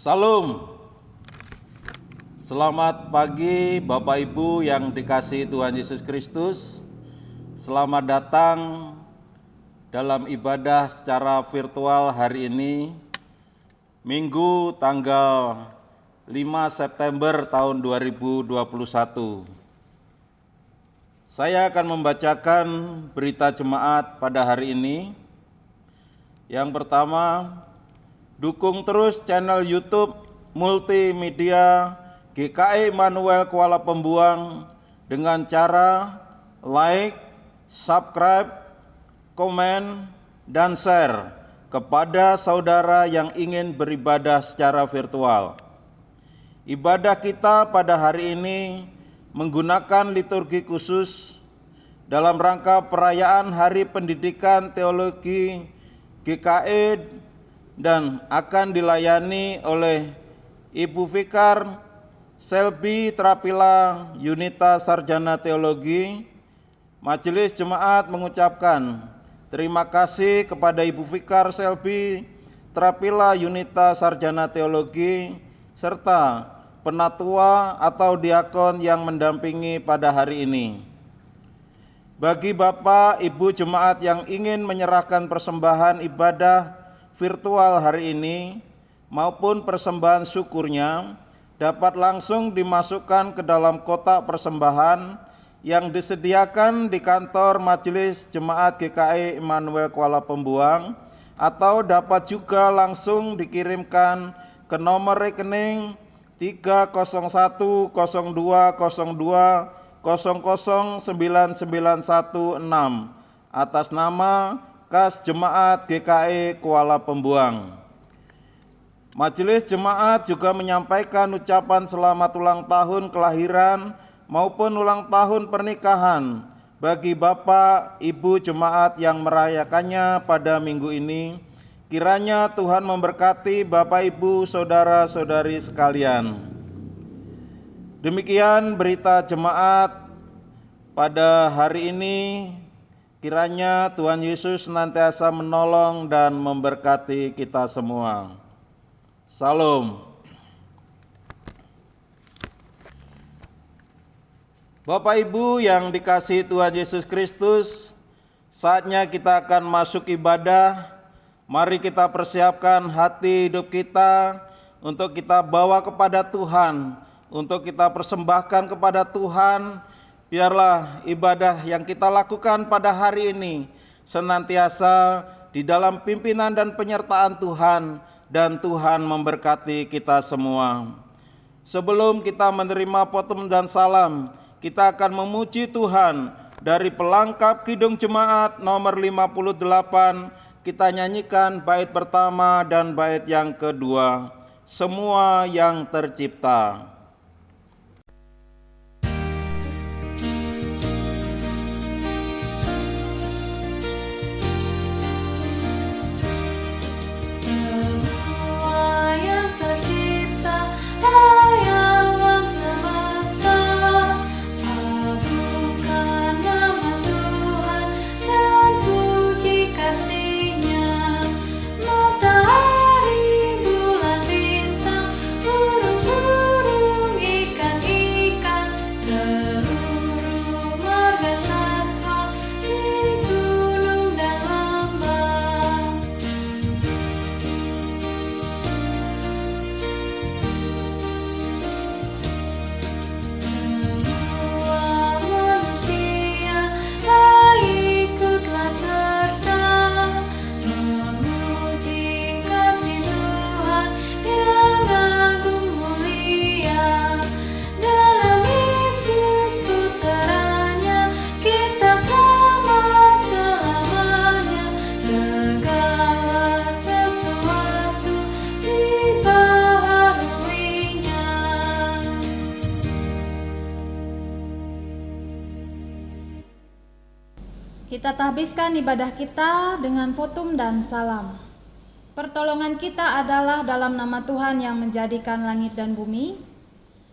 Salam. Selamat pagi Bapak Ibu yang dikasihi Tuhan Yesus Kristus. Selamat datang dalam ibadah secara virtual hari ini, Minggu tanggal 5 September tahun 2021. Saya akan membacakan berita jemaat pada hari ini. Yang pertama, dukung terus channel YouTube multimedia GKI Immanuel Kuala Pembuang dengan cara like, subscribe, komen, dan share kepada saudara yang ingin beribadah secara virtual. Ibadah kita pada hari ini menggunakan liturgi khusus dalam rangka perayaan Hari Pendidikan Teologi GKI dan akan dilayani oleh Ibu Vikar Selby Trapila Yunita Sarjana Teologi. Majelis Jemaat mengucapkan terima kasih kepada Ibu Vikar Selby Trapila Yunita Sarjana Teologi serta penatua atau diakon yang mendampingi pada hari ini. Bagi Bapak Ibu Jemaat yang ingin menyerahkan persembahan ibadah virtual hari ini maupun persembahan syukurnya dapat langsung dimasukkan ke dalam kotak persembahan yang disediakan di kantor Majelis Jemaat GKI Immanuel Kuala Pembuang atau dapat juga langsung dikirimkan ke nomor rekening 3010202009916 atas nama Kas Jemaat GKI Kuala Pembuang. Majelis Jemaat juga menyampaikan ucapan selamat ulang tahun kelahiran maupun ulang tahun pernikahan bagi Bapak Ibu Jemaat yang merayakannya pada minggu ini. Kiranya Tuhan memberkati Bapak Ibu saudara-saudari sekalian. Demikian berita jemaat pada hari ini. Kiranya Tuhan Yesus senantiasa menolong dan memberkati kita semua. Salam. Bapak Ibu yang dikasihi Tuhan Yesus Kristus, saatnya kita akan masuk ibadah. Mari kita persiapkan hati hidup kita untuk kita bawa kepada Tuhan, untuk kita persembahkan kepada Tuhan. Biarlah ibadah yang kita lakukan pada hari ini senantiasa di dalam pimpinan dan penyertaan Tuhan, dan Tuhan memberkati kita semua. Sebelum kita menerima potong dan salam, kita akan memuji Tuhan dari pelengkap Kidung Jemaat nomor 58. Kita nyanyikan bait pertama dan bait yang kedua, Semua yang Tercipta. Kita tahbiskan ibadah kita dengan votum dan salam. Pertolongan kita adalah dalam nama Tuhan yang menjadikan langit dan bumi.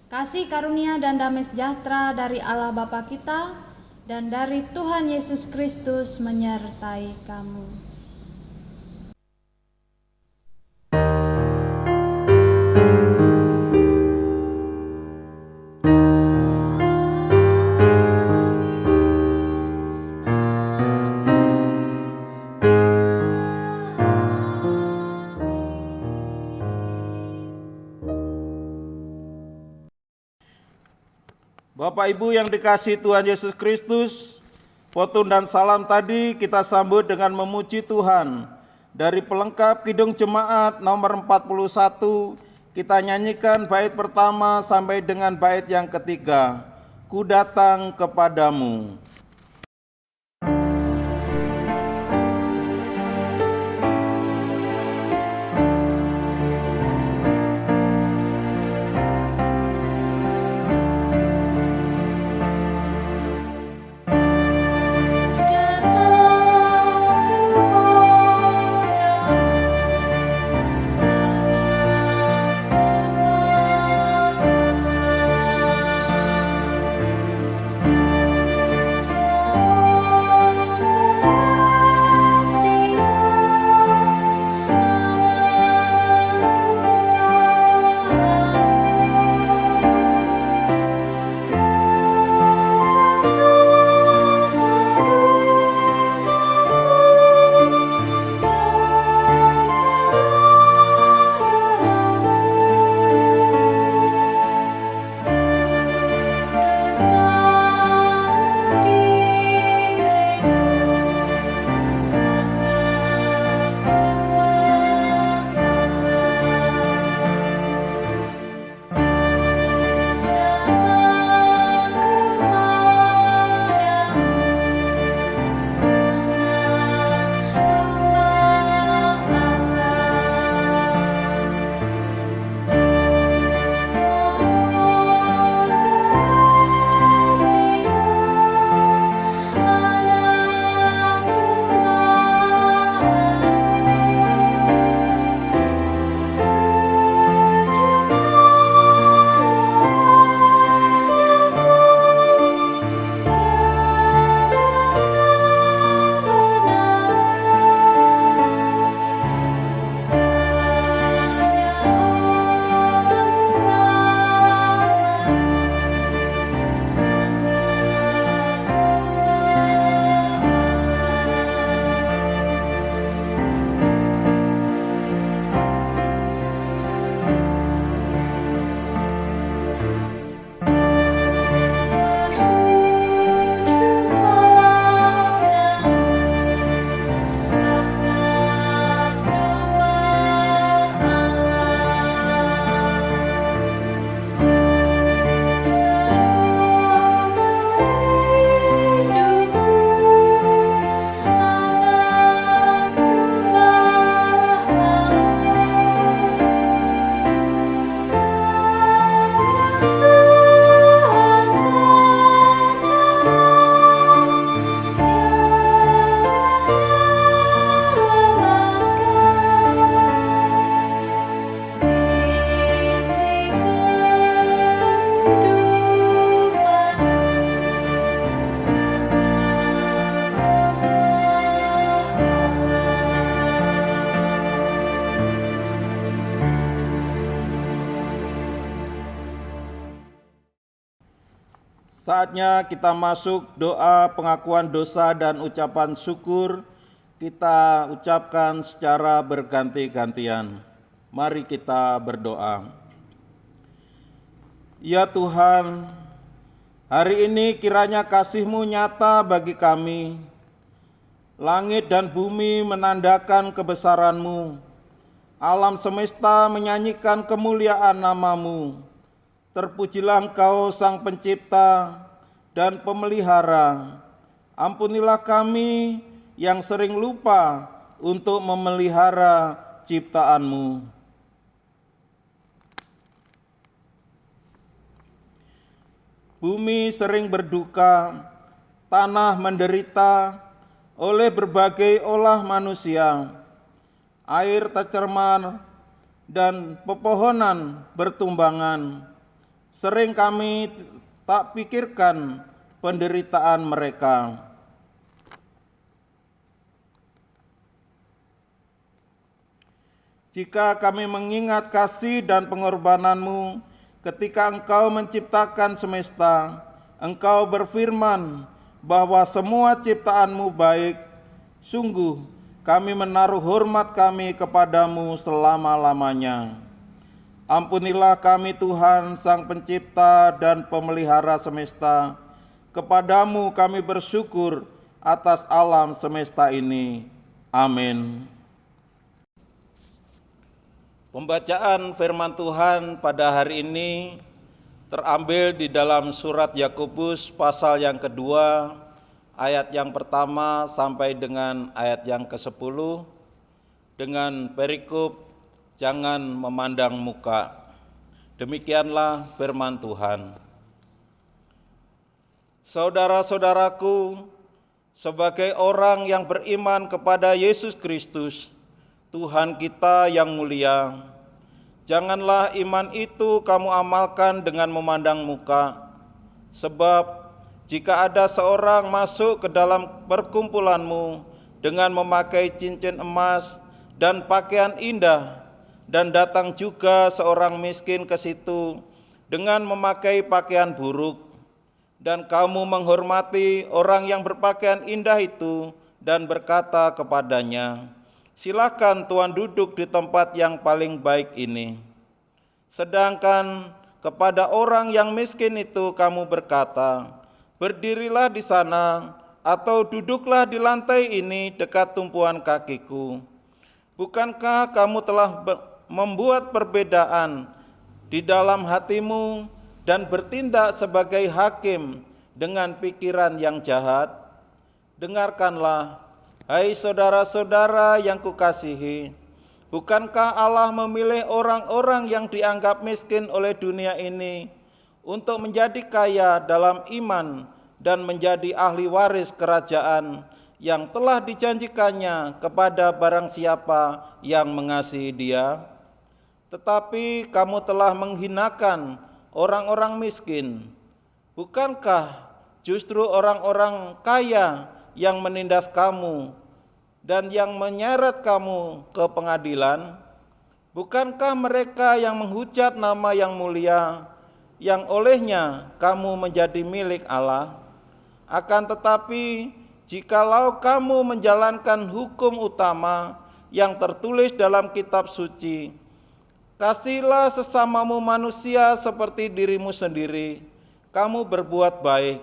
Kasih karunia dan damai sejahtera dari Allah Bapa kita dan dari Tuhan Yesus Kristus menyertai kamu. Bapak Ibu yang dikasihi Tuhan Yesus Kristus, fotum dan salam tadi kita sambut dengan memuji Tuhan. Dari pelengkap Kidung Jemaat nomor 41, kita nyanyikan bait pertama sampai dengan bait yang ketiga. Ku datang kepadamu. Saatnya kita masuk doa pengakuan dosa dan ucapan syukur. Kita ucapkan secara berganti-gantian. Mari kita berdoa. Ya Tuhan, hari ini kiranya kasih-Mu nyata bagi kami. Langit dan bumi menandakan kebesaran-Mu. Alam semesta menyanyikan kemuliaan nama-Mu. Terpujilah Engkau Sang Pencipta dan Pemelihara. Ampunilah kami yang sering lupa untuk memelihara ciptaan-Mu. Bumi sering berduka, tanah menderita oleh berbagai olah manusia. Air tercemar dan pepohonan bertumbangan. Sering kami tak pikirkan penderitaan mereka. Jika kami mengingat kasih dan pengorbanan-Mu ketika Engkau menciptakan semesta, Engkau berfirman bahwa semua ciptaan-Mu baik. Sungguh kami menaruh hormat kami kepadamu selama-lamanya. Ampunilah kami Tuhan, Sang Pencipta dan Pemelihara semesta. Kepadamu kami bersyukur atas alam semesta ini. Amin. Pembacaan firman Tuhan pada hari ini terambil di dalam surat Yakobus pasal yang kedua, ayat yang pertama sampai dengan ayat yang ke-10 dengan perikop jangan memandang muka. Demikianlah firman Tuhan. Saudara-saudaraku, sebagai orang yang beriman kepada Yesus Kristus, Tuhan kita yang mulia, janganlah iman itu kamu amalkan dengan memandang muka. Sebab jika ada seorang masuk ke dalam perkumpulanmu dengan memakai cincin emas dan pakaian indah, dan datang juga seorang miskin ke situ dengan memakai pakaian buruk, dan kamu menghormati orang yang berpakaian indah itu dan berkata kepadanya, silakan Tuhan duduk di tempat yang paling baik ini. Sedangkan kepada orang yang miskin itu kamu berkata, berdirilah di sana atau duduklah di lantai ini dekat tumpuan kakiku. Bukankah kamu telah membuat perbedaan di dalam hatimu dan bertindak sebagai hakim dengan pikiran yang jahat? Dengarkanlah, hai saudara-saudara yang kukasihi, bukankah Allah memilih orang-orang yang dianggap miskin oleh dunia ini untuk menjadi kaya dalam iman dan menjadi ahli waris kerajaan yang telah dijanjikannya kepada barang siapa yang mengasihi Dia? Tetapi kamu telah menghinakan orang-orang miskin. Bukankah justru orang-orang kaya yang menindas kamu dan yang menyeret kamu ke pengadilan? Bukankah mereka yang menghujat nama yang mulia, yang olehnya kamu menjadi milik Allah? Akan tetapi, jikalau kamu menjalankan hukum utama yang tertulis dalam kitab suci, kasihlah sesamamu manusia seperti dirimu sendiri, kamu berbuat baik.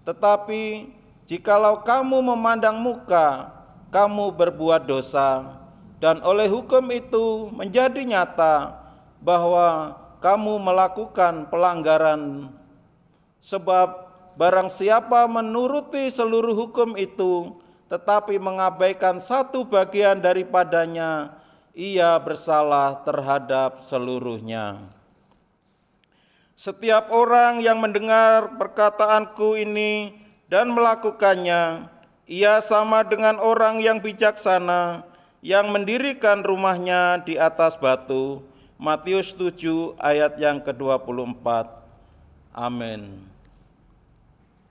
Tetapi jikalau kamu memandang muka, kamu berbuat dosa, dan oleh hukum itu menjadi nyata bahwa kamu melakukan pelanggaran. Sebab barang siapa menuruti seluruh hukum itu, tetapi mengabaikan satu bagian daripadanya, ia bersalah terhadap seluruhnya. Setiap orang yang mendengar perkataanku ini dan melakukannya, ia sama dengan orang yang bijaksana yang mendirikan rumahnya di atas batu. Matius 7 ayat yang ke-24. Amin.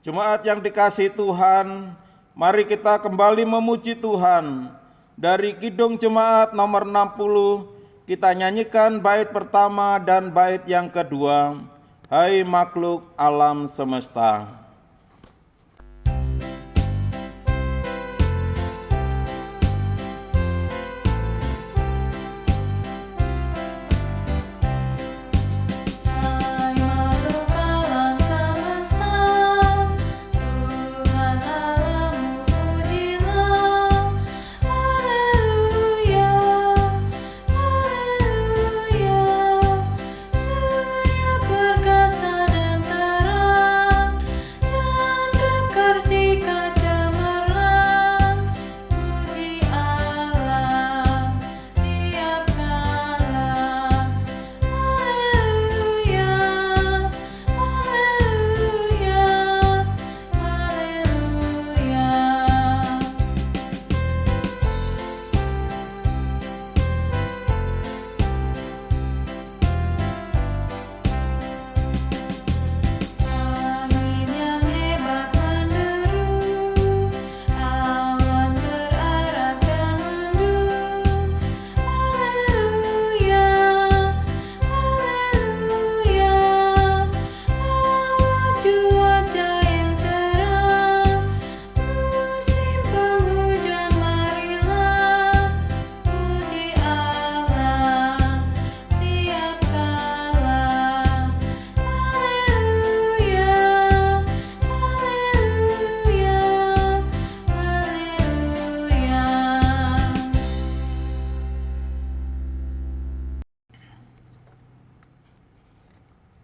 Jemaat yang dikasihi Tuhan, mari kita kembali memuji Tuhan. Dari Kidung Jemaat nomor 60, kita nyanyikan bait pertama dan bait yang kedua. Hai makhluk alam semesta.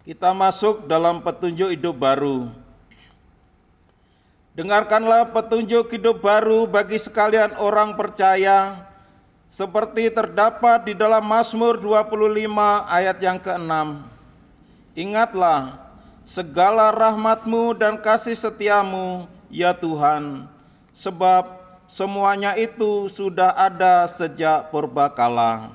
Kita masuk dalam petunjuk hidup baru. Dengarkanlah petunjuk hidup baru bagi sekalian orang percaya, seperti terdapat di dalam Mazmur 25 ayat yang ke-6. Ingatlah segala rahmat-Mu dan kasih setia-Mu, ya Tuhan, sebab semuanya itu sudah ada sejak purbakala.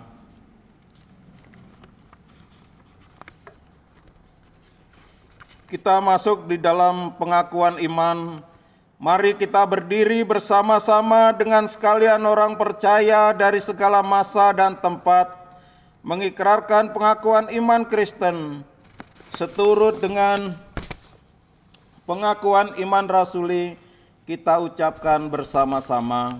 Kita masuk di dalam pengakuan iman. Mari kita berdiri bersama-sama dengan sekalian orang percaya dari segala masa dan tempat, mengikrarkan pengakuan iman Kristen, seturut dengan pengakuan iman rasuli. Kita ucapkan bersama-sama.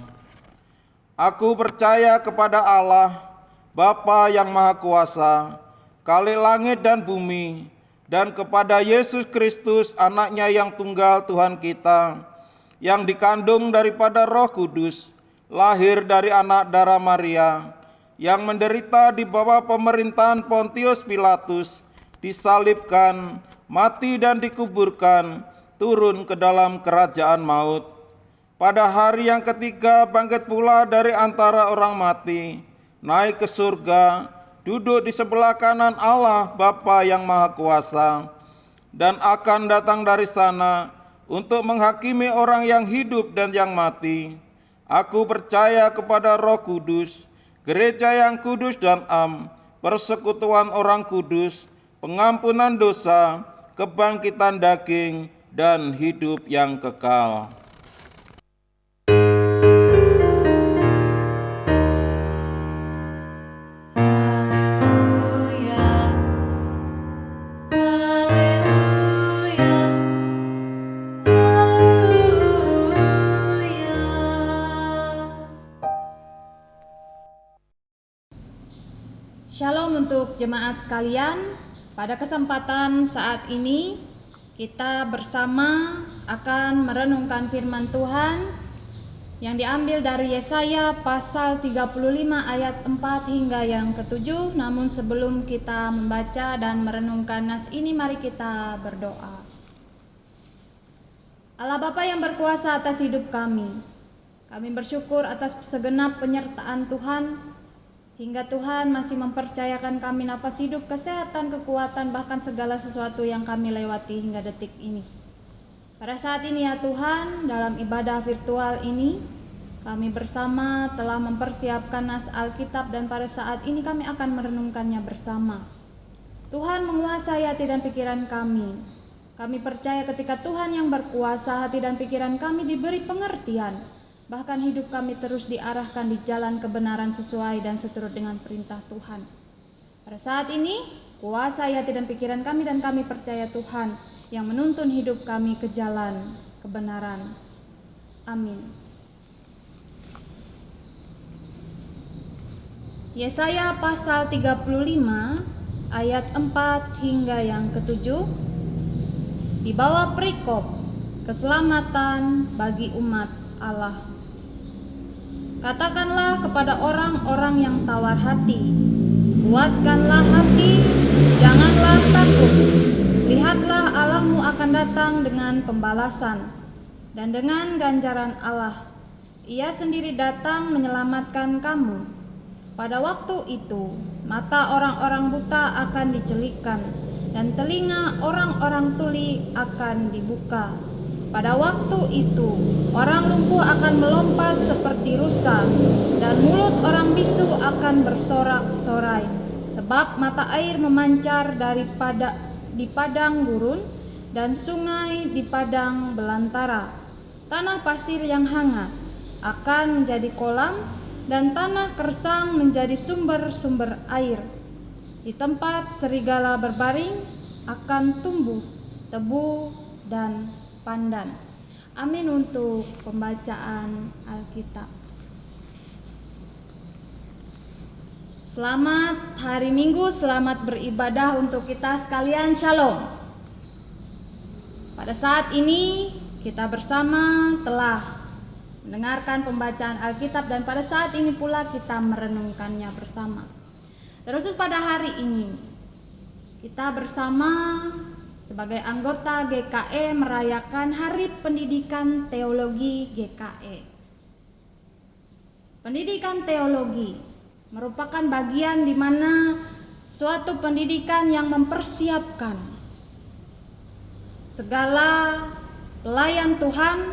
Aku percaya kepada Allah, Bapa yang Maha Kuasa, Kali langit dan bumi, dan kepada Yesus Kristus, anaknya yang tunggal Tuhan kita, yang dikandung daripada Roh Kudus, lahir dari anak darah Maria, yang menderita di bawah pemerintahan Pontius Pilatus, disalibkan, mati dan dikuburkan, turun ke dalam kerajaan maut. Pada hari yang ketiga bangkit pula dari antara orang mati, naik ke surga, duduk di sebelah kanan Allah Bapa yang Maha Kuasa, dan akan datang dari sana untuk menghakimi orang yang hidup dan yang mati. Aku percaya kepada Roh Kudus, gereja yang kudus dan persekutuan orang kudus, pengampunan dosa, kebangkitan daging, dan hidup yang kekal. Shalom untuk jemaat sekalian. Pada kesempatan saat ini kita bersama akan merenungkan firman Tuhan yang diambil dari Yesaya pasal 35 ayat 4 hingga yang ke-7. Namun sebelum kita membaca dan merenungkan nas ini, mari kita berdoa. Allah Bapa yang berkuasa atas hidup kami bersyukur atas segenap penyertaan Tuhan, hingga Tuhan masih mempercayakan kami nafas hidup, kesehatan, kekuatan, bahkan segala sesuatu yang kami lewati hingga detik ini. Pada saat ini ya Tuhan, dalam ibadah virtual ini, kami bersama telah mempersiapkan nas Alkitab, dan pada saat ini kami akan merenungkannya bersama. Tuhan menguasai hati dan pikiran kami. Kami percaya ketika Tuhan yang berkuasa, hati dan pikiran kami diberi pengertian, bahkan hidup kami terus diarahkan di jalan kebenaran sesuai dan seturut dengan perintah Tuhan. Pada saat ini, kuasai hati dan pikiran kami, dan kami percaya Tuhan yang menuntun hidup kami ke jalan kebenaran. Amin. Yesaya pasal 35 ayat 4 hingga yang ke-7. Di bawah perikop keselamatan bagi umat Allah. Katakanlah kepada orang-orang yang tawar hati, kuatkanlah hati, janganlah takut. Lihatlah, Allahmu akan datang dengan pembalasan dan dengan ganjaran Allah. Ia sendiri datang menyelamatkan kamu. Pada waktu itu, mata orang-orang buta akan dicelikkan, dan telinga orang-orang tuli akan dibuka. Pada waktu itu, orang lumpuh akan melompat seperti rusa, dan mulut orang bisu akan bersorak-sorai, sebab mata air memancar di padang gurun, dan sungai di padang belantara. Tanah pasir yang hangat akan menjadi kolam, dan tanah kersang menjadi sumber-sumber air. Di tempat serigala berbaring akan tumbuh tebu dan pandan. Amin untuk pembacaan Alkitab. Selamat hari Minggu, selamat beribadah untuk kita sekalian. Shalom. Pada saat ini kita bersama telah mendengarkan pembacaan Alkitab, dan pada saat ini pula kita merenungkannya bersama. Terkhusus pada hari ini Kita bersama sebagai anggota GKE merayakan Hari Pendidikan Teologi GKE. Pendidikan teologi merupakan bagian di mana suatu pendidikan yang mempersiapkan segala pelayan Tuhan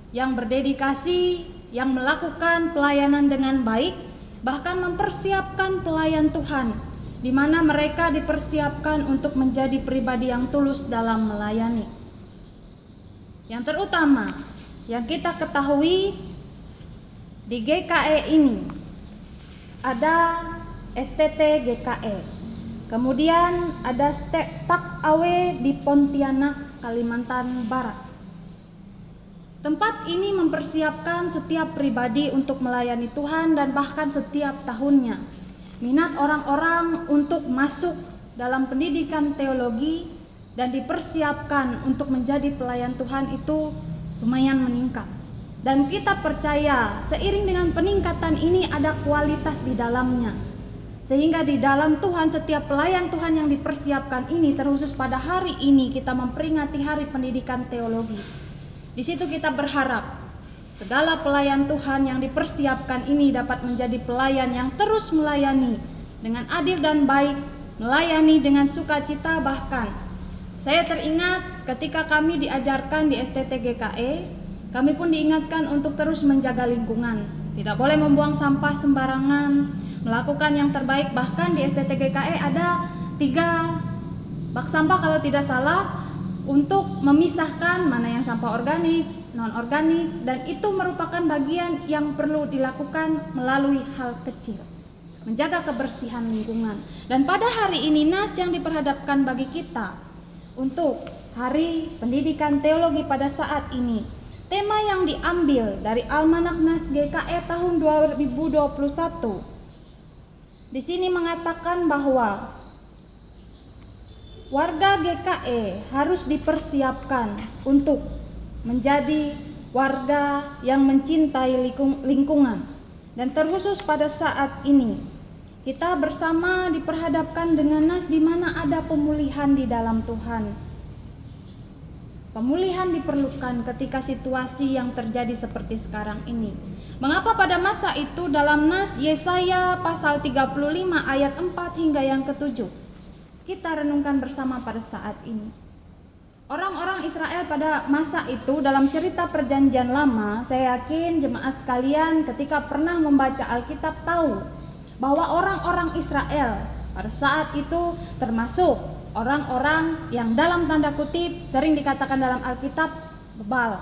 yang berdedikasi, yang melakukan pelayanan dengan baik, bahkan mempersiapkan pelayan Tuhan di mana mereka dipersiapkan untuk menjadi pribadi yang tulus dalam melayani. Yang terutama yang kita ketahui di GKE ini ada STT GKE, kemudian ada Stak AW di Pontianak, Kalimantan Barat. Tempat ini mempersiapkan setiap pribadi untuk melayani Tuhan dan bahkan setiap tahunnya minat orang-orang untuk masuk dalam pendidikan teologi dan dipersiapkan untuk menjadi pelayan Tuhan itu lumayan meningkat. Dan kita percaya seiring dengan peningkatan ini ada kualitas di dalamnya. Sehingga di dalam Tuhan setiap pelayan Tuhan yang dipersiapkan ini, terkhusus pada hari ini kita memperingati Hari Pendidikan Teologi. Di situ kita berharap segala pelayan Tuhan yang dipersiapkan ini dapat menjadi pelayan yang terus melayani dengan adil dan baik, melayani dengan sukacita. Bahkan saya teringat ketika kami diajarkan di STT GKE, kami pun diingatkan untuk terus menjaga lingkungan. Tidak boleh membuang sampah sembarangan, melakukan yang terbaik. Bahkan di STT GKE ada 3 bak sampah kalau tidak salah untuk memisahkan mana yang sampah organik, non-organik, dan itu merupakan bagian yang perlu dilakukan melalui hal kecil, menjaga kebersihan lingkungan. Dan pada hari ini NAS yang diperhadapkan bagi kita untuk Hari Pendidikan Teologi pada saat ini, tema yang diambil dari Almanak NAS GKE tahun 2021 di sini mengatakan bahwa warga GKE harus dipersiapkan untuk menjadi warga yang mencintai lingkungan. Dan terkhusus pada saat ini kita bersama diperhadapkan dengan NAS di mana ada pemulihan di dalam Tuhan. Pemulihan diperlukan ketika situasi yang terjadi seperti sekarang ini. Mengapa pada masa itu dalam NAS Yesaya pasal 35 ayat 4 hingga yang ke-7 kita renungkan bersama pada saat ini. Orang-orang Israel pada masa itu dalam cerita perjanjian lama, saya yakin jemaat sekalian ketika pernah membaca Alkitab tahu bahwa orang-orang Israel pada saat itu termasuk orang-orang yang dalam tanda kutip sering dikatakan dalam Alkitab bebal,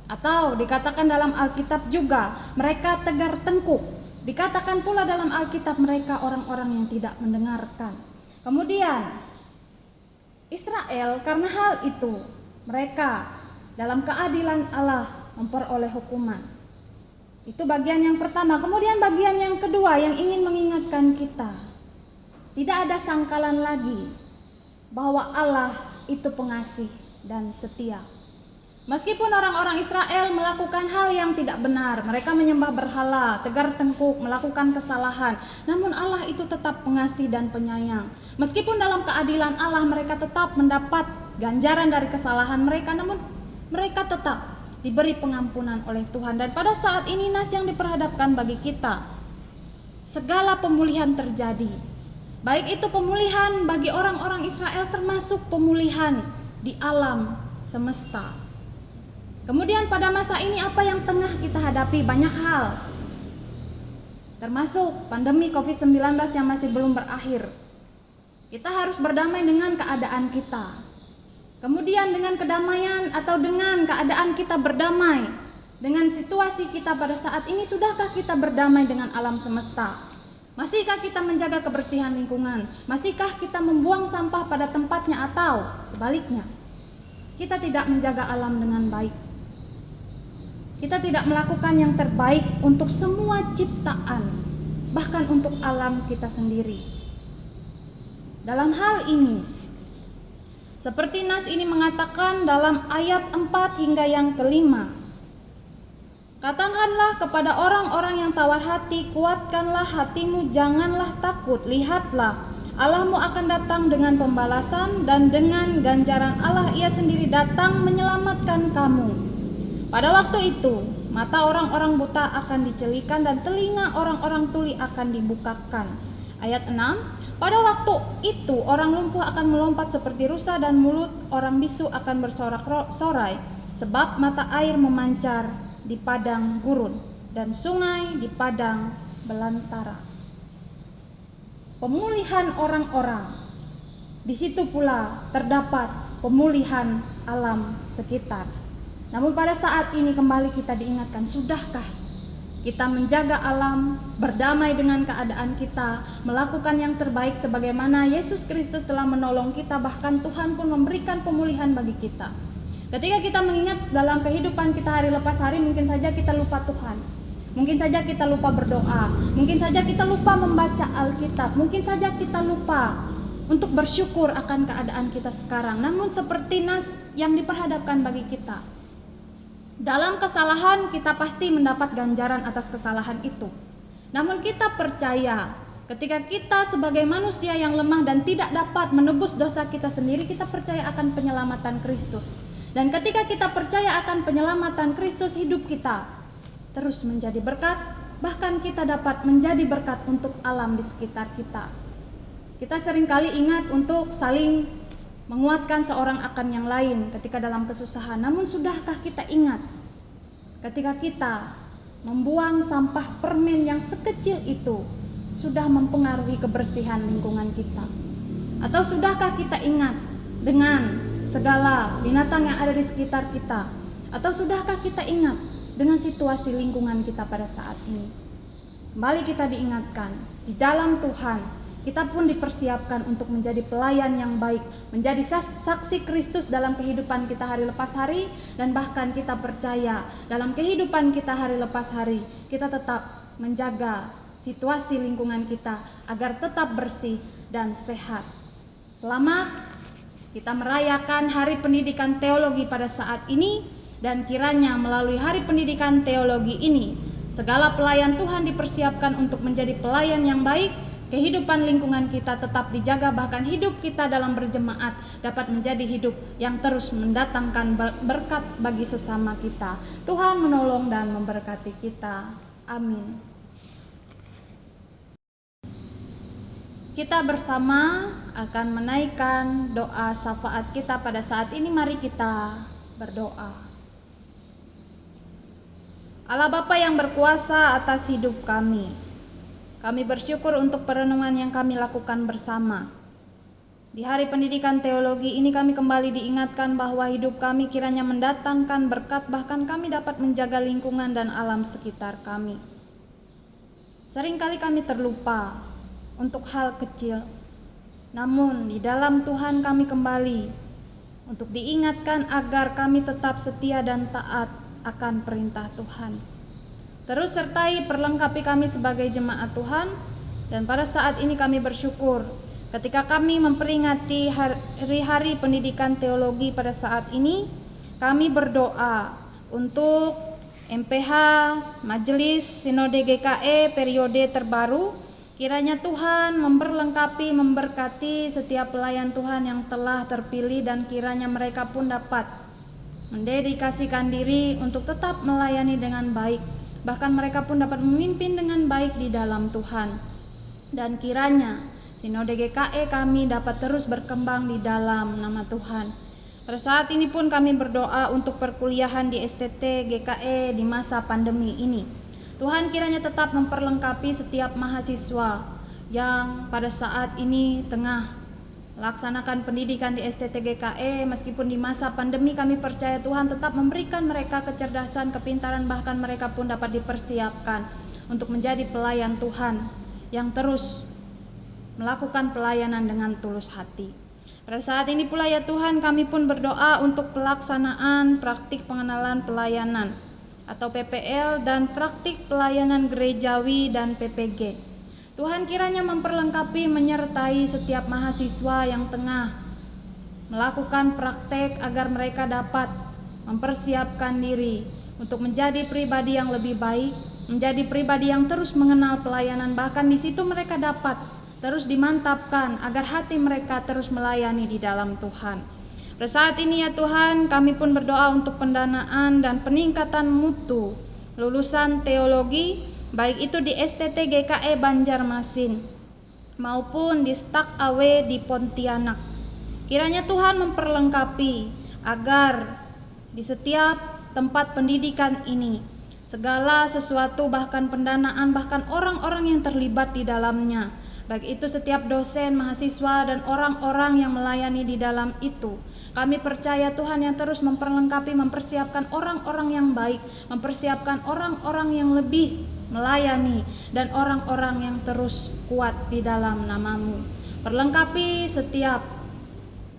atau dikatakan dalam Alkitab juga mereka tegar tengkuk. Dikatakan pula dalam Alkitab mereka orang-orang yang tidak mendengarkan. Kemudian Israel karena hal itu mereka dalam keadilan Allah memperoleh hukuman. Itu bagian yang pertama. Kemudian bagian yang kedua yang ingin mengingatkan kita, tidak ada sangkalan lagi bahwa Allah itu pengasih dan setia. Meskipun orang-orang Israel melakukan hal yang tidak benar, mereka menyembah berhala, tegar tengkuk, melakukan kesalahan, namun Allah itu tetap pengasih dan penyayang. Meskipun dalam keadilan Allah mereka tetap mendapat ganjaran dari kesalahan mereka, namun mereka tetap diberi pengampunan oleh Tuhan. Dan pada saat ini NAS yang diperhadapkan bagi kita, segala pemulihan terjadi. Baik itu pemulihan bagi orang-orang Israel termasuk pemulihan di alam semesta. Kemudian pada masa ini apa yang tengah kita hadapi? Banyak hal, termasuk pandemi COVID-19 yang masih belum berakhir. Kita harus berdamai dengan keadaan kita. Kemudian dengan kedamaian atau dengan keadaan kita berdamai dengan situasi kita pada saat ini, sudahkah kita berdamai dengan alam semesta? Masihkah kita menjaga kebersihan lingkungan? Masihkah kita membuang sampah pada tempatnya atau sebaliknya? Kita tidak menjaga alam dengan baik. Kita tidak melakukan yang terbaik untuk semua ciptaan, bahkan untuk alam kita sendiri. Dalam hal ini, seperti NAS ini mengatakan dalam ayat 4 hingga yang ke-5, katakanlah kepada orang-orang yang tawar hati, kuatkanlah hatimu, janganlah takut. Lihatlah, Allahmu akan datang dengan pembalasan, dan dengan ganjaran Allah Ia sendiri datang menyelamatkan kamu. Pada waktu itu, mata orang-orang buta akan dicelikan dan telinga orang-orang tuli akan dibukakan. Ayat 6, pada waktu itu orang lumpuh akan melompat seperti rusa dan mulut orang bisu akan bersorak-sorai, sebab mata air memancar di padang gurun dan sungai di padang belantara. Pemulihan orang-orang. Di situ pula terdapat pemulihan alam sekitar. Namun pada saat ini kembali kita diingatkan, sudahkah kita menjaga alam, berdamai dengan keadaan kita, melakukan yang terbaik sebagaimana Yesus Kristus telah menolong kita, bahkan Tuhan pun memberikan pemulihan bagi kita. Ketika kita mengingat dalam kehidupan kita hari lepas hari, mungkin saja kita lupa Tuhan. Mungkin saja kita lupa berdoa, mungkin saja kita lupa membaca Alkitab, mungkin saja kita lupa untuk bersyukur akan keadaan kita sekarang. Namun seperti nas yang diperhadapkan bagi kita, dalam kesalahan kita pasti mendapat ganjaran atas kesalahan itu. Namun kita percaya ketika kita sebagai manusia yang lemah dan tidak dapat menebus dosa kita sendiri, kita percaya akan penyelamatan Kristus. Dan ketika kita percaya akan penyelamatan Kristus, hidup kita terus menjadi berkat, bahkan kita dapat menjadi berkat untuk alam di sekitar kita. Kita seringkali ingat untuk saling menguatkan seorang akan yang lain ketika dalam kesusahan. Namun sudahkah kita ingat ketika kita membuang sampah permen yang sekecil itu sudah mempengaruhi kebersihan lingkungan kita? Atau sudahkah kita ingat dengan segala binatang yang ada di sekitar kita? Atau sudahkah kita ingat dengan situasi lingkungan kita pada saat ini? Kembali kita diingatkan, di dalam Tuhan kita pun dipersiapkan untuk menjadi pelayan yang baik, menjadi saksi Kristus dalam kehidupan kita hari lepas hari, dan bahkan kita percaya dalam kehidupan kita hari lepas hari, kita tetap menjaga situasi lingkungan kita agar tetap bersih dan sehat. Selamat kita merayakan Hari Pendidikan Teologi pada saat ini. Dan kiranya melalui Hari Pendidikan Teologi ini, segala pelayan Tuhan dipersiapkan untuk menjadi pelayan yang baik, kehidupan lingkungan kita tetap dijaga, bahkan hidup kita dalam berjemaat dapat menjadi hidup yang terus mendatangkan berkat bagi sesama kita. Tuhan menolong dan memberkati kita. Amin. Kita bersama akan menaikkan doa syafaat kita pada saat ini. Mari kita berdoa. Allah Bapa yang berkuasa atas hidup kami bersyukur untuk perenungan yang kami lakukan bersama. Di Hari Pendidikan Teologi ini kami kembali diingatkan bahwa hidup kami kiranya mendatangkan berkat, bahkan kami dapat menjaga lingkungan dan alam sekitar kami. Seringkali kami terlupa untuk hal kecil, namun di dalam Tuhan kami kembali untuk diingatkan agar kami tetap setia dan taat akan perintah Tuhan. Terus sertai perlengkapi kami sebagai jemaat Tuhan, dan pada saat ini kami bersyukur ketika kami memperingati hari Pendidikan Teologi pada saat ini, kami berdoa untuk MPH Majelis Sinode GKE periode terbaru. Kiranya Tuhan memperlengkapi, memberkati setiap pelayan Tuhan yang telah terpilih, dan kiranya mereka pun dapat mendedikasikan diri untuk tetap melayani dengan baik, bahkan mereka pun dapat memimpin dengan baik di dalam Tuhan. Dan kiranya Sinode GKE kami dapat terus berkembang di dalam nama Tuhan. Pada saat ini pun kami berdoa untuk perkuliahan di STT GKE di masa pandemi ini. Tuhan kiranya tetap memperlengkapi setiap mahasiswa yang pada saat ini tengah laksanakan pendidikan di STT GKE. Meskipun di masa pandemi, kami percaya Tuhan tetap memberikan mereka kecerdasan, kepintaran, bahkan mereka pun dapat dipersiapkan untuk menjadi pelayan Tuhan yang terus melakukan pelayanan dengan tulus hati. Pada saat ini pula ya Tuhan, kami pun berdoa untuk pelaksanaan praktik pengenalan pelayanan atau PPL dan praktik pelayanan gerejawi dan PPG. Tuhan kiranya memperlengkapi, menyertai setiap mahasiswa yang tengah melakukan praktek agar mereka dapat mempersiapkan diri untuk menjadi pribadi yang lebih baik, menjadi pribadi yang terus mengenal pelayanan, bahkan di situ mereka dapat terus dimantapkan agar hati mereka terus melayani di dalam Tuhan. Pada saat ini ya Tuhan, kami pun berdoa untuk pendanaan dan peningkatan mutu lulusan teologi, baik itu di STT GKE Banjarmasin maupun di Stak AW di Pontianak. Kiranya Tuhan memperlengkapi agar di setiap tempat pendidikan ini segala sesuatu, bahkan pendanaan, bahkan orang-orang yang terlibat di dalamnya, baik itu setiap dosen, mahasiswa, dan orang-orang yang melayani di dalam itu. Kami percaya Tuhan yang terus memperlengkapi, mempersiapkan orang-orang yang baik, mempersiapkan orang-orang yang lebih melayani, dan orang-orang yang terus kuat di dalam nama-Mu. Perlengkapi setiap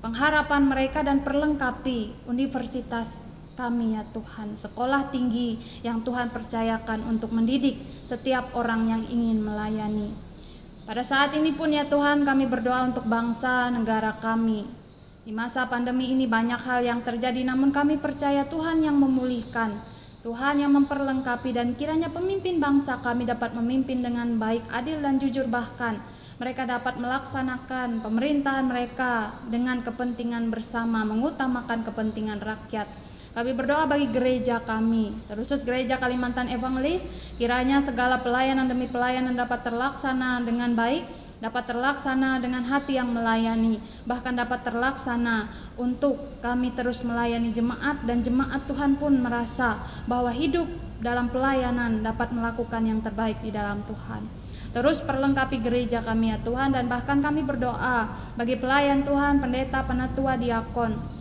pengharapan mereka dan perlengkapi universitas kami ya Tuhan, sekolah tinggi yang Tuhan percayakan untuk mendidik setiap orang yang ingin melayani. Pada saat ini pun ya Tuhan, kami berdoa untuk bangsa negara kami. Di masa pandemi ini banyak hal yang terjadi, namun kami percaya Tuhan yang memulihkan, Tuhan yang memperlengkapi, dan kiranya pemimpin bangsa kami dapat memimpin dengan baik, adil dan jujur, bahkan mereka dapat melaksanakan pemerintahan mereka dengan kepentingan bersama, mengutamakan kepentingan rakyat. Kami berdoa bagi gereja kami, terkhusus gereja Kalimantan Evangelis, kiranya segala pelayanan demi pelayanan dapat terlaksana dengan baik, dapat terlaksana dengan hati yang melayani, bahkan dapat terlaksana untuk kami terus melayani jemaat, dan jemaat Tuhan pun merasa bahwa hidup dalam pelayanan dapat melakukan yang terbaik di dalam Tuhan. Terus perlengkapi gereja kami ya Tuhan, dan bahkan kami berdoa bagi pelayan Tuhan, pendeta, penatua, diakon,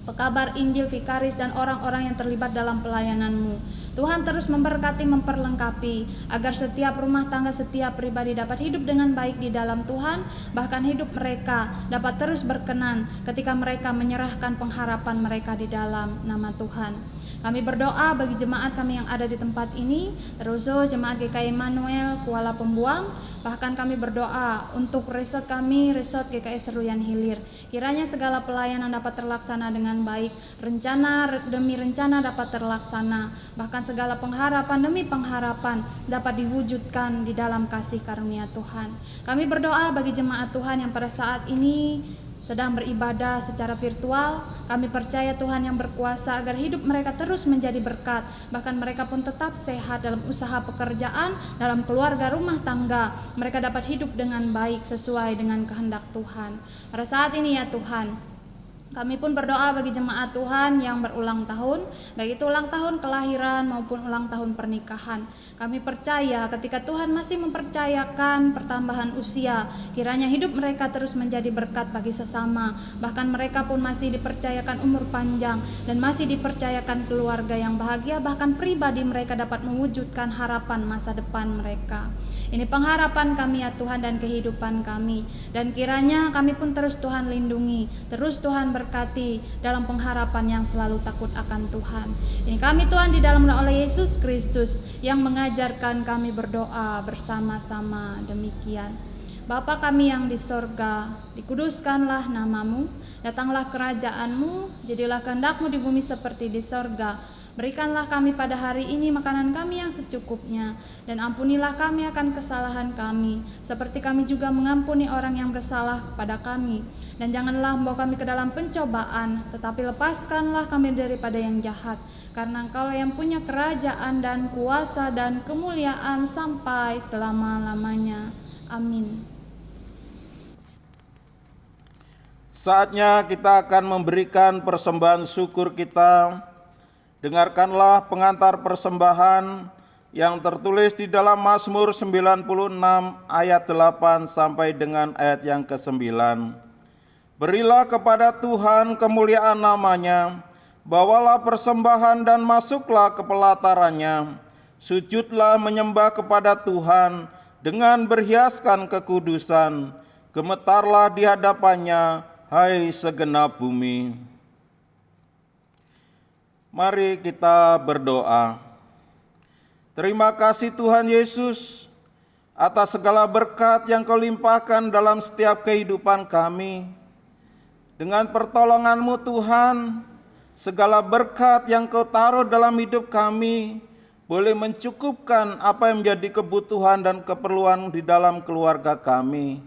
pekabar Injil, vikaris, dan orang-orang yang terlibat dalam pelayanan-Mu. Tuhan terus memberkati, memperlengkapi agar setiap rumah tangga, setiap pribadi dapat hidup dengan baik di dalam Tuhan, bahkan hidup mereka dapat terus berkenan ketika mereka menyerahkan pengharapan mereka di dalam nama Tuhan. Kami berdoa bagi jemaat kami yang ada di tempat ini, terkhusus jemaat GKI Immanuel Kuala Pembuang. Bahkan kami berdoa untuk resort kami, resort GKI Seruyan Hilir. Kiranya segala pelayanan dapat terlaksana dengan baik, rencana demi rencana dapat terlaksana, bahkan segala pengharapan demi pengharapan dapat diwujudkan di dalam kasih karunia Tuhan. Kami berdoa bagi jemaat Tuhan yang pada saat ini sedang beribadah secara virtual. Kami percaya Tuhan yang berkuasa agar hidup mereka terus menjadi berkat, bahkan mereka pun tetap sehat dalam usaha pekerjaan, dalam keluarga, rumah tangga. Mereka dapat hidup dengan baik sesuai dengan kehendak Tuhan. Pada saat ini ya Tuhan, kami pun berdoa bagi jemaat Tuhan yang berulang tahun, baik itu ulang tahun kelahiran maupun ulang tahun pernikahan. Kami percaya ketika Tuhan masih mempercayakan pertambahan usia, kiranya hidup mereka terus menjadi berkat bagi sesama. Bahkan mereka pun masih dipercayakan umur panjang dan masih dipercayakan keluarga yang bahagia, bahkan pribadi mereka dapat mewujudkan harapan masa depan mereka. Ini pengharapan kami ya Tuhan dan kehidupan kami, dan kiranya kami pun terus Tuhan lindungi, terus Tuhan berkati dalam pengharapan yang selalu takut akan Tuhan. Ini kami Tuhan di dalam nama oleh Yesus Kristus yang mengajarkan kami berdoa bersama-sama demikian. Bapa kami yang di sorga, dikuduskanlah namamu, datanglah kerajaan-Mu, jadilah kehendak-Mu di bumi seperti di sorga. Berikanlah kami pada hari ini makanan kami yang secukupnya, dan ampunilah kami akan kesalahan kami, seperti kami juga mengampuni orang yang bersalah kepada kami. Dan janganlah membawa kami ke dalam pencobaan, tetapi lepaskanlah kami daripada yang jahat. Karena Engkaulah yang punya kerajaan dan kuasa dan kemuliaan sampai selama-lamanya. Amin. Saatnya kita akan memberikan persembahan syukur kita. Dengarkanlah pengantar persembahan yang tertulis di dalam Mazmur 96 ayat 8 sampai dengan ayat yang ke-9. Berilah kepada Tuhan kemuliaan namanya, bawalah persembahan dan masuklah ke pelatarannya. Sujudlah menyembah kepada Tuhan dengan berhiaskan kekudusan. Gemetarlah di hadapannya, hai segenap bumi. Mari kita berdoa. Terima kasih Tuhan Yesus atas segala berkat yang Kau limpahkan dalam setiap kehidupan kami. Dengan pertolongan-Mu Tuhan, segala berkat yang Kau taruh dalam hidup kami boleh mencukupkan apa yang menjadi kebutuhan dan keperluan di dalam keluarga kami.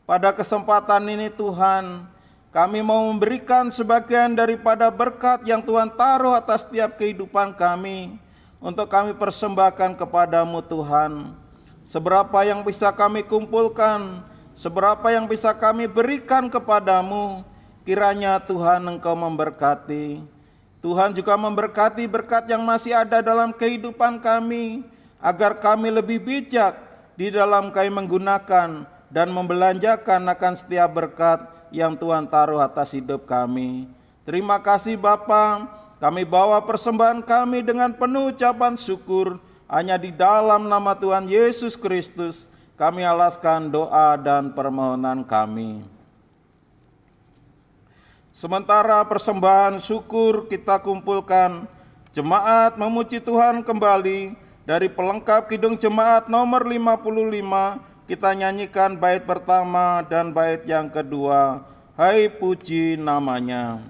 pada kesempatan ini Tuhan, kami mau memberikan sebagian daripada berkat yang Tuhan taruh atas setiap kehidupan kami, untuk kami persembahkan kepadamu Tuhan. Seberapa yang bisa kami kumpulkan, seberapa yang bisa kami berikan kepadamu, kiranya Tuhan Engkau memberkati. Tuhan juga memberkati berkat yang masih ada dalam kehidupan kami, agar kami lebih bijak di dalam kami menggunakan dan membelanjakan akan setiap berkat yang Tuhan taruh atas hidup kami. Terima kasih Bapa, kami bawa persembahan kami dengan penuh ucapan syukur. Hanya di dalam nama Tuhan Yesus Kristus kami alaskan doa dan permohonan kami. Sementara persembahan syukur kita kumpulkan, jemaat memuji Tuhan kembali dari pelengkap Kidung Jemaat nomor 55. Kita nyanyikan bait pertama dan bait yang kedua. Hai puji namanya.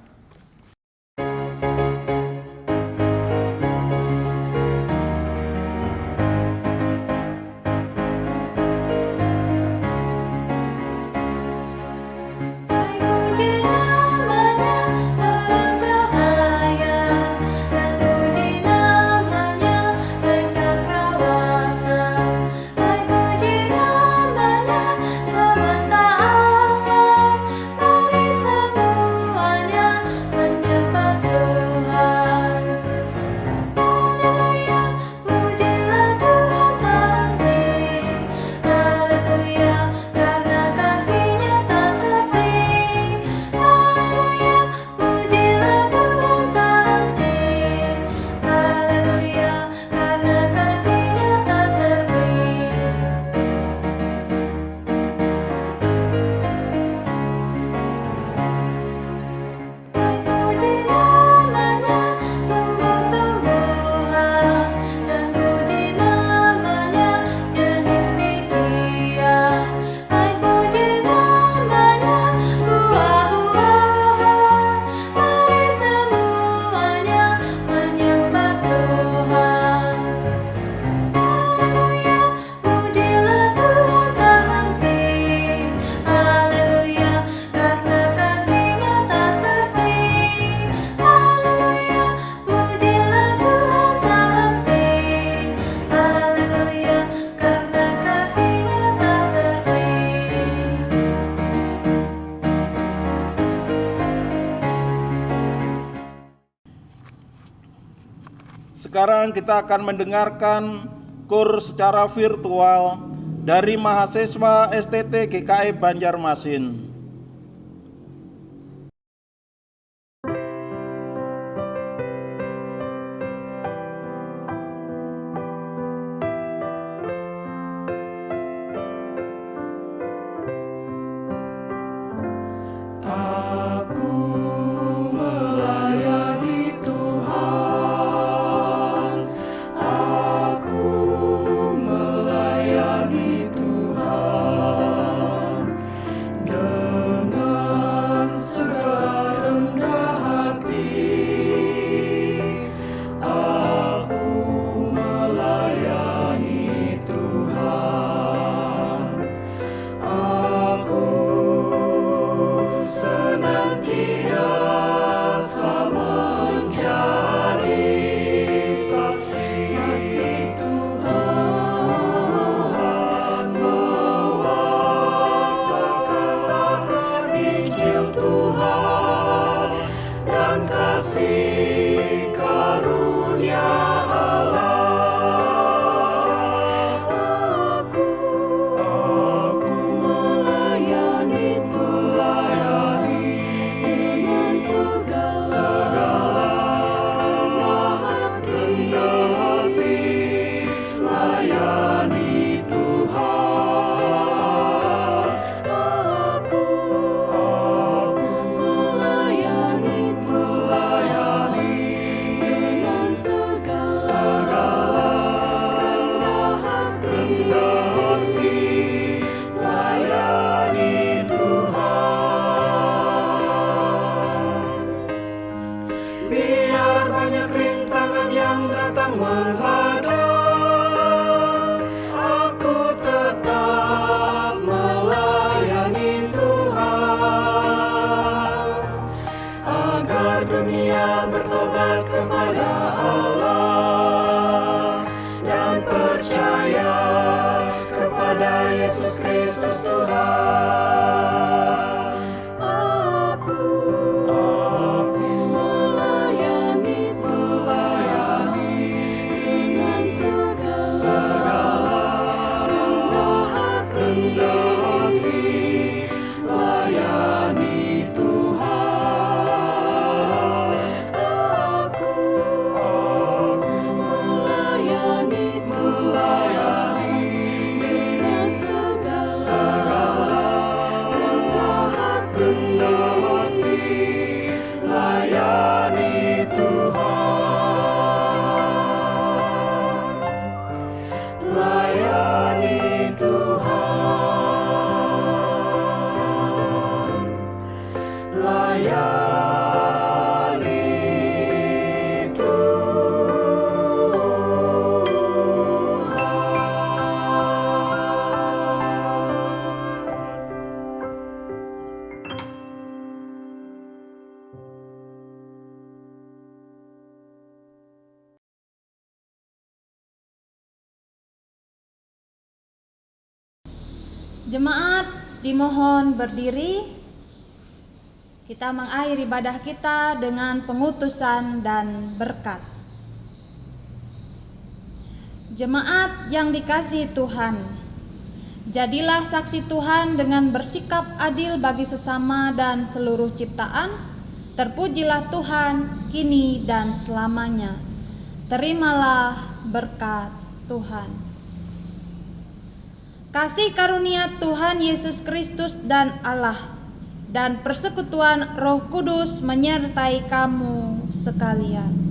Sekarang kita akan mendengarkan kur secara virtual dari mahasiswa STT GKI Banjarmasin. Aku melayani Tuhan. bertobat kepada Allah dan percaya kepada Yesus Kristus Tuhan. Aku melayani Tuhan dengan segala rendah hati. Layani Tuhan. Aku melayani Tuhan dengan segala rendah hati. Layani Tuhan. Layani Tuhan. Layani Jemaat dimohon berdiri. Kita mengakhiri ibadah kita dengan pengutusan dan berkat. Jemaat yang dikasihi Tuhan, jadilah saksi Tuhan dengan bersikap adil bagi sesama dan seluruh ciptaan. Terpujilah Tuhan kini dan selamanya. Terimalah berkat Tuhan. Kasih karunia Tuhan Yesus Kristus dan Allah dan persekutuan Roh Kudus menyertai kamu sekalian.